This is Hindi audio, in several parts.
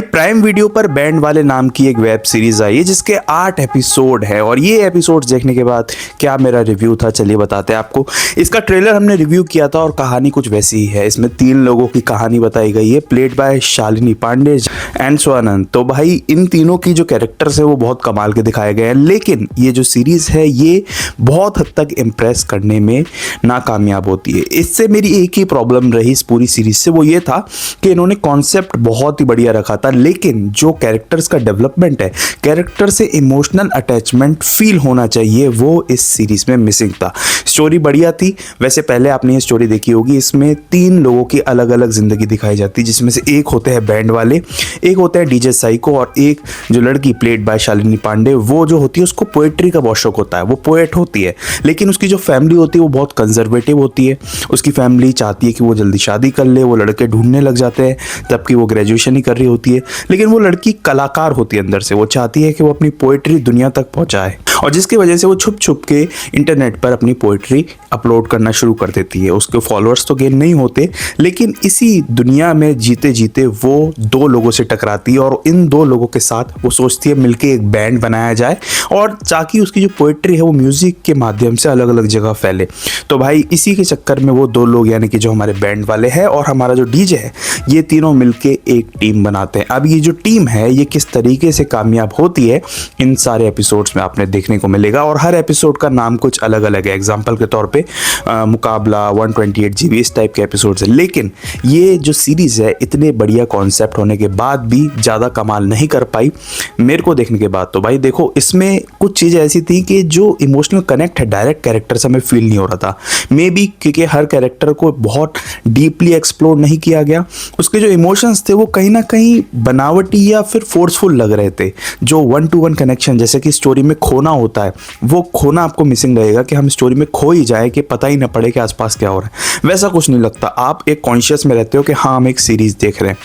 प्राइम वीडियो पर बैंड वाले नाम की एक वेब सीरीज आई है जिसके 8 एपिसोड है और ये एपिसोड देखने के बाद क्या मेरा रिव्यू था चलिए बताते हैं आपको। इसका ट्रेलर हमने रिव्यू किया था और कहानी कुछ वैसी ही है। इसमें 3 लोगों की कहानी बताई गई है, played by Shalini Pandey and Swanand. तो भाई इन तीनों की जो कैरेक्टर्स है वो बहुत कमाल के दिखाए गए हैं, लेकिन ये जो सीरीज है ये बहुत हद तक इम्प्रेस करने में नाकामयाब होती है। इससे मेरी एक ही प्रॉब्लम रही इस पूरी सीरीज से, वो ये था कि इन्होंने कॉन्सेप्ट बहुत ही बढ़िया रखा था, लेकिन जो कैरेक्टर्स का डेवलपमेंट है, कैरेक्टर से इमोशनल अटैचमेंट फील होना चाहिए, वो इस सीरीज में मिसिंग था। स्टोरी बढ़िया थी, वैसे पहले आपने ये स्टोरी देखी होगी। इसमें 3 लोगों की अलग अलग जिंदगी दिखाई जाती है, जिसमें से एक होते हैं बैंड वाले, एक होते हैं डीजे साइको और एक जो लड़की प्लेड बाय शालिनी पांडे, वो जो होती है उसको पोएट्री का बहुत शौक होता है, वो पोएट होती है। लेकिन उसकी जो फैमिली होती है वो बहुत कंजर्वेटिव होती है। उसकी फैमिली चाहती है कि वो जल्दी शादी कर ले, वो लड़के ढूंढने लग जाते हैं, तबकि वो ग्रेजुएशन ही कर रही होती है। लेकिन वो लड़की कलाकार होती है अंदर से, वो चाहती है कि वो अपनी पोएट्री दुनिया तक पहुंचाए, और जिसकी वजह से वो छुप छुप के इंटरनेट पर अपनी पोएट्री अपलोड करना शुरू कर देती है। उसके फॉलोअर्स तो गेन नहीं होते, लेकिन इसी दुनिया में जीते जीते वो 2 लोगों से टकराती है और इन 2 लोगों के साथ वो सोचती है मिलके एक बैंड बनाया जाए और ताकि उसकी जो पोएट्री है वो म्यूजिक के माध्यम से अलग अलग जगह फैले। तो भाई इसी के चक्कर में वो 2 लोग यानी कि जो हमारे बैंड वाले हैं और हमारा जो डीजे है, ये तीनों मिलके एक टीम बनाते हैं। अब ये जो टीम है ये किस तरीके से कामयाब होती है इन सारे एपिसोड्स में आपने देखने को मिलेगा, और हर एपिसोड का नाम कुछ अलग अलग है। एग्जाम्पल के तौर पे मुकाबला, 128 GB इस टाइप के एपिसोड्स है। लेकिन ये जो सीरीज है इतने बढ़िया कॉन्सेप्ट होने के बाद भी ज़्यादा कमाल नहीं कर पाई मेरे को देखने के बाद। तो भाई देखो, इसमें कुछ चीज़ें ऐसी थी कि जो इमोशनल कनेक्ट है डायरेक्ट कैरेक्टर से हमें फील नहीं हो रहा था। मे बी क्योंकि हर कैरेक्टर को बहुत डीपली एक्सप्लोर नहीं किया गया, उसके जो इमोशंस थे वो कहीं ना कहीं बनावटी या फिर फोर्सफुल लग रहे थे। जो 1 to 1 कनेक्शन जैसे कि स्टोरी में खोना होता है, वो खोना आपको मिसिंग रहेगा कि हम स्टोरी में खो ही जाए कि पता ही ना पड़े कि आसपास क्या हो रहा है। वैसा कुछ नहीं लगता, आप एक कॉन्शियस में रहते हो कि हाँ हम एक सीरीज देख रहे हैं।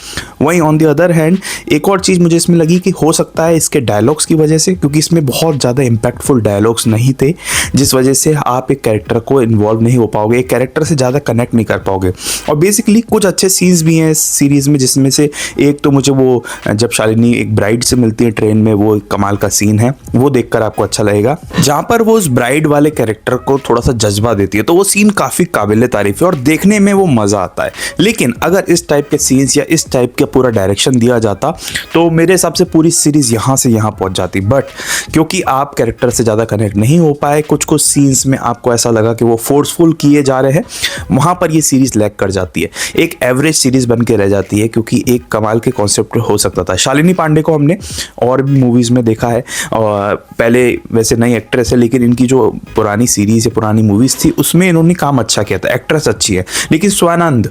वहीं ऑन द अदर हैंड एक और चीज़ मुझे इसमें लगी कि हो सकता है इसके डायलॉग्स की वजह से, क्योंकि इसमें बहुत ज़्यादा इम्पैक्टफुल डायलॉग्स नहीं थे, जिस वजह से आप एक कैरेक्टर को इन्वॉल्व नहीं हो पाओगे, एक कैरेक्टर से ज़्यादा कनेक्ट नहीं कर पाओगे। और बेसिकली कुछ अच्छे सीन्स भी हैं इस सीरीज़ में, जिसमें से एक तो मुझे वो जब शालिनी एक ब्राइड से मिलती है ट्रेन में, वो एक कमाल का सीन है, वो देखकर आपको अच्छा लगेगा, जहाँ पर वो उस ब्राइड वाले कैरेक्टर को थोड़ा सा जज्बा देती है। तो वो सीन काफ़ी काबिल तारीफ है और देखने में वो मज़ा आता है। लेकिन अगर इस टाइप के सीन्स या इस टाइप का पूरा डायरेक्शन दिया जाता तो मेरे हिसाब से पूरी सीरीज़ यहाँ से यहाँ पहुँच जाती। बट क्योंकि आप कैरेक्टर से ज़्यादा कनेक्ट नहीं हो पाए, कुछ कुछ सीन्स में आपको ऐसा लगा कि वो फोर्सफुल किए जा रहे हैं, वहाँ पर ये सीरीज़ लैग कर जाती है, एक एवरेज सीरीज़ बन के रह जाती है। क्योंकि एक कमाल के कॉन्सेप्ट हो सकता था। शालिनी पांडे को हमने और भी मूवीज़ में देखा है, और पहले वैसे नई एक्ट्रेस है, लेकिन इनकी जो पुरानी सीरीज़ या पुरानी मूवीज़ थी उसमें इन्होंने काम अच्छा किया था, एक्ट्रेस अच्छी है। लेकिन Swanand,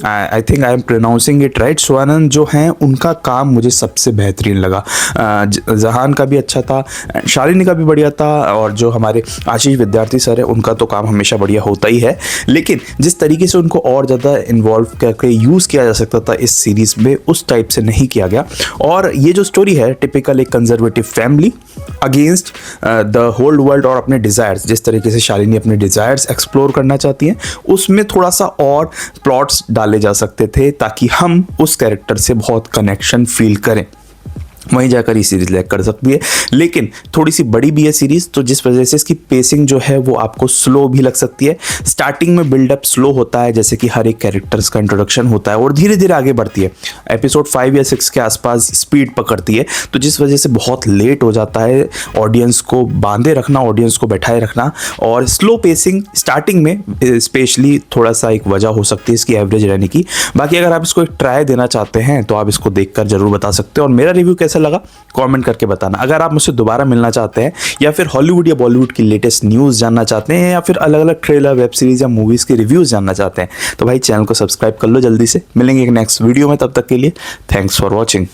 I think I am pronouncing it right, Swanand जो हैं उनका काम मुझे सबसे बेहतरीन लगा। जहान का भी अच्छा था, शालिनी का भी बढ़िया था, और जो हमारे आशीष विद्यार्थी सर है उनका तो काम हमेशा बढ़िया होता ही है। लेकिन जिस तरीके से उनको और ज़्यादा इन्वॉल्व करके यूज़ किया जा सकता था इस सीरीज़ में, उस टाइप से नहीं किया गया। और ये जो स्टोरी है टिपिकल एक conservative family against the whole world और अपने डिज़ायर्स, जिस तरीके से शालिनी अपने डिज़ायर्स एक्सप्लोर करना चाहती हैं, उसमें थोड़ा सा और प्लॉट्स डाले जा सकते थे ताकि हम उस कैरेक्टर से बहुत कनेक्शन फील करें। वहीं जाकर ये सीरीज़ लैग कर सकती है। लेकिन थोड़ी सी बड़ी भी है सीरीज़, तो जिस वजह से इसकी पेसिंग जो है वो आपको स्लो भी लग सकती है। स्टार्टिंग में बिल्डअप स्लो होता है, जैसे कि हर एक कैरेक्टर्स का इंट्रोडक्शन होता है, और धीरे धीरे आगे बढ़ती है। एपिसोड 5 या 6 के आसपास स्पीड पकड़ती है, तो जिस वजह से बहुत लेट हो जाता है ऑडियंस को बांधे रखना, ऑडियंस को बैठाए रखना। और स्लो पेसिंग स्टार्टिंग में स्पेशली थोड़ा सा एक वजह हो सकती है इसकी एवरेज रहने की। बाकी अगर आप इसको एक ट्राई देना चाहते हैं तो आप इसको देखकर ज़रूर बता सकते हो, और मेरा रिव्यू कैसा लगा कमेंट करके बताना। अगर आप मुझसे दोबारा मिलना चाहते हैं या फिर हॉलीवुड या बॉलीवुड की लेटेस्ट न्यूज़ जानना चाहते हैं, या फिर अलग अलग ट्रेलर, वेब सीरीज़ या मूवीज़ के रिव्यूज़ जानना चाहते हैं, तो भाई चैनल को सब्सक्राइब कर लो। जल्दी से मिलेंगे एक नेक्स्ट वीडियो में, तब तक के लिए थैंक्स फॉर वॉचिंग।